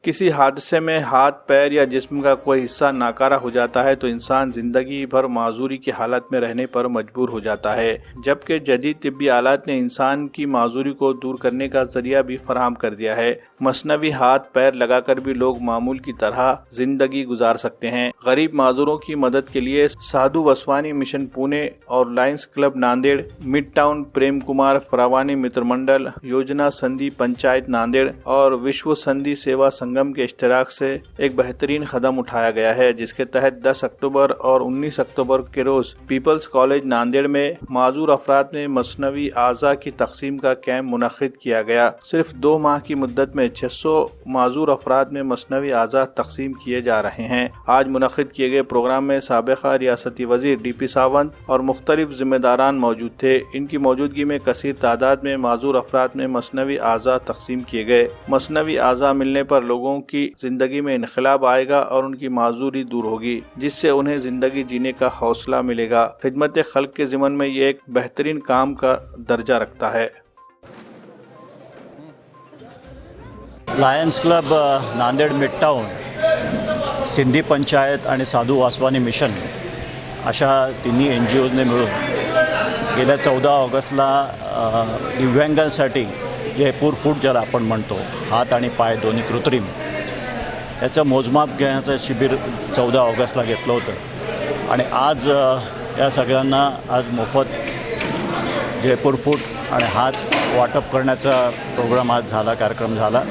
किसी हादसे में हाथ, पैर या जिस्म का कोई हिस्सा नाकारा हो जाता है तो इंसान जिंदगी भर माजूरी की हालत में रहने पर मजबूर हो जाता है, जबकि जदीद तिब्बी आलात ने इंसान की माजूरी को दूर करने का जरिया भी फराहम कर दिया है। मसनवी हाथ पैर लगाकर भी लोग मामूल की तरह जिंदगी गुजार सकते हैं। गरीब माजूरों की मदद के लिए साधु वासवानी मिशन पुणे और lions club Nanded, mid town Prem Kumar Farawani मित्र मंडल, योजना संधि पंचायत नांदेड़ और विश्व संधि सेवा संगम के इश्तराक से एक बेहतरीन कदम उठाया गया है, जिसके तहत 10 अक्टूबर और 19 अक्टूबर के रोज पीपल्स कॉलेज नांदेड़ में माजूर अफराद में मसनवी आज़ा की तकसीम का कैंप मुनक्किद किया गया। सिर्फ 2 माह की मुद्दत में 600 माजूर अफराद में मसनवी आज़ा तकसीम किए जा रहे हैं। आज मुनक्किद किए गए प्रोग्राम में साबिक़ा रियासती वज़ीर DP सावंत और मुख्तलिफ जिम्मेदारान मौजूद थे। इनकी मौजूदगी में कसीर तादाद में माजूर अफराद में मसनवी आज़ा तकसीम किए गए। मसनवी आज़ा मिलने पर लोगों की जिंदगी में इनकलाब आएगा और उनकी माजूरी दूर होगी, जिससे उन्हें जिंदगी जीने का हौसला मिलेगा। खिदमत खल्क के ज़िमन में ये एक बेहतरीन काम का दर्जा रखता है। Lions Club Nanded mid town, Sindhi panchayat आणि साधू वासवानी मिशन अशा तिन्ही NGOजने मिळून गेल्या 14 ऑगस्टला दिव्यांगांसाठी जयपूर फूट ज्याला आपण म्हणतो, हात आणि पाय दोन्ही कृत्रिम, याचं मोजमाप घेण्याचं शिबिर 14 ऑगस्टला घेतलं होतं आणि आज या सगळ्यांना आज मोफत जयपूर फूट आणि हात वाटप करण्याचा प्रोग्राम आज झाला, कार्यक्रम झाला।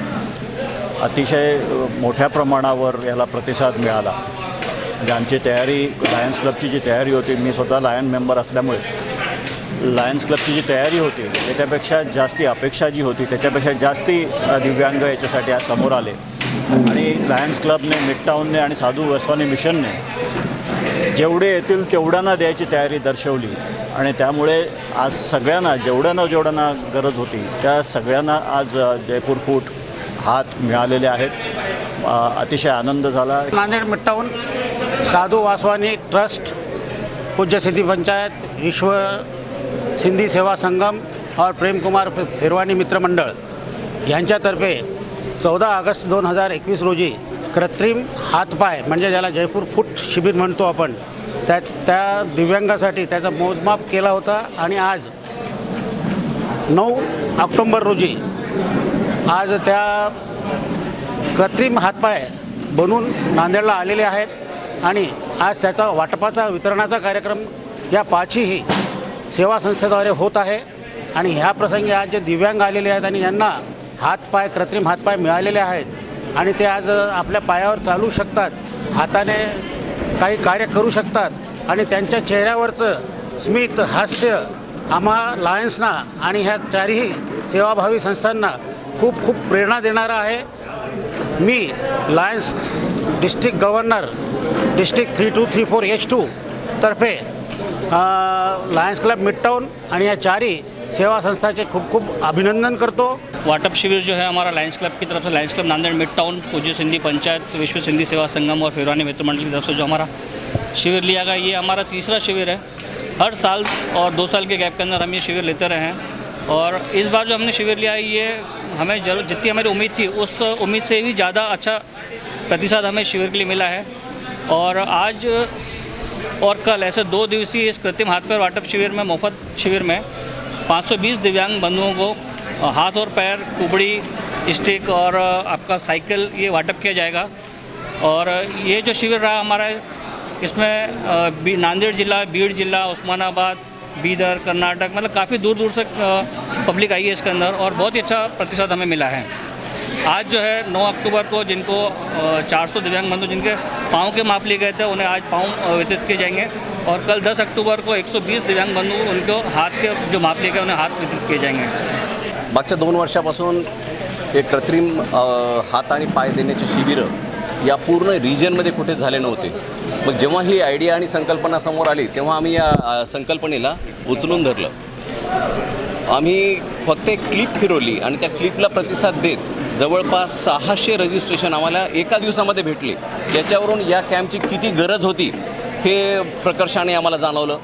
अतिशय मोठ्या प्रमाणावर याला प्रतिसाद मिळाला। म्हणजे आमची तयारी, लायन्स क्लबची जी तयारी होती, मी स्वतः लायन मेंबर असल्यामुळे लायन्स क्लबची जी तयारी होती त्याच्यापेक्षा जास्ती अपेक्षा जी होती त्याच्यापेक्षा जास्ती दिव्यांग याच्यासाठी आज समोर आले आणि लायन्स क्लबने, मिड टाऊनने आणि साधू वासवानी मिशनने जेवढे येतील तेवढ्यांना द्यायची तयारी दर्शवली आणि त्यामुळे आज सगळ्यांना जेवढ्यांना गरज होती त्या सगळ्यांना आज जयपूर फूट हात मिळालेले आहेत। अतिशय आनंद झाला। नांदेड़ मिड टाउन साधु वासवानी ट्रस्ट, पूज्य सिंधी पंचायत, विश्व सिंधी सेवा संगम और प्रेम कुमार फेरवानी मित्र मंडळ यांच्यातर्फे 14 ऑगस्ट 2021 रोजी कृत्रिम हातपाय म्हणजे ज्याला जयपूर फूट शिबिर म्हणतो आपण, त्या दिव्यांगासाठी त्याचा मोजमाप केला होता आणि आज 9 ऑक्टोबर रोजी आज त्या कृत्रिम हातपाय बनवून नांदेडला आलेले आहेत आणि आज त्याचा वाटपाचा, वितरणाचा कार्यक्रम या 5ही सेवा संस्थेद्वारे होत आहे आणि ह्या प्रसंगी आज जे दिव्यांग आलेले आहेत आणि यांना हातपाय, कृत्रिम हातपाय मिळालेले आहेत आणि ते आज आपल्या पायावर चालू शकतात, हाताने काही कार्य करू शकतात आणि त्यांच्या चेहऱ्यावरचं स्मित हास्य आम्हा लायन्सना आणि ह्या 4ही सेवाभावी संस्थांना खूप प्रेरणा देणारा आहे। मी lions district governor district 3234H2 तर्फे लायन्स क्लब मिड टाउन आणि या 4ही सेवा संस्थाचे खूप अभिनंदन करतो। वाटप शिविर जो है हमारा लायन्स क्लब की तरफ से, lions club Nanded mid town, पूज्य सिंधी पंचायत, विश्व सिंधी सेवा संगम और फेरवानी मित्र मंडल की तरफ से जो हमारा शिविर लिया गया, ये हमारा तीसरा शिविर है। हर साल और 2 साल के गैप के अंदर हम ये शिविर लेते रहे हैं और इस बार जो हमने शिविर लिया है ये हमें जितनी हमारी उम्मीद थी उस उम्मीद से भी ज़्यादा अच्छा प्रतिसाद हमें शिविर के लिए मिला है। और आज और कल ऐसे 2 दिवसीय इस कृत्रिम हाथ पैर वाटप शिविर में, मुफ्त शिविर में 520 दिव्यांग बंधुओं को हाथ और पैर, कुबड़ी, स्टिक और आपका साइकिल ये वाटप किया जाएगा। और ये जो शिविर रहा हमारा, इसमें नांदेड़ जिला, बीड़ जिला, उस्मानाबाद, बीदर, कर्नाटक, मतलब काफ़ी दूर दूर से पब्लिक आई है इसके अंदर और बहुत ही अच्छा प्रतिसाद हमें मिला है। आज जो है 9 अक्टूबर को जिनको 400 दिव्यांग बंधु जिनके पाँव के माप लिए गए थे उन्हें आज पाँव वितरित किए जाएंगे और कल 10 अक्टूबर को 120 दिव्यांग बंधु उनको हाथ के जो माप लिए गए उन्हें हाथ वितरित किए जाएंगे। मागच्या 2 वर्षापासून हे कृत्रिम हात आणि पाय देण्याचे शिबिरं या पूर्ण रिजनमध्ये कुठे झाले नव्हते। मग जेव्हा ही आयडिया आणि संकल्पना समोर आली तेव्हा आम्ही या संकल्पनेला उचलून धरलं। आम्ही फक्त एक क्लिप फिरवली आणि त्या क्लिपला प्रतिसाद देत जवळपास 600 रजिस्ट्रेशन आम्हाला एका दिवसामध्ये भेटले। याच्यावरून या कॅम्पची किती गरज होती हे प्रकर्षाने आम्हाला जाणवलं।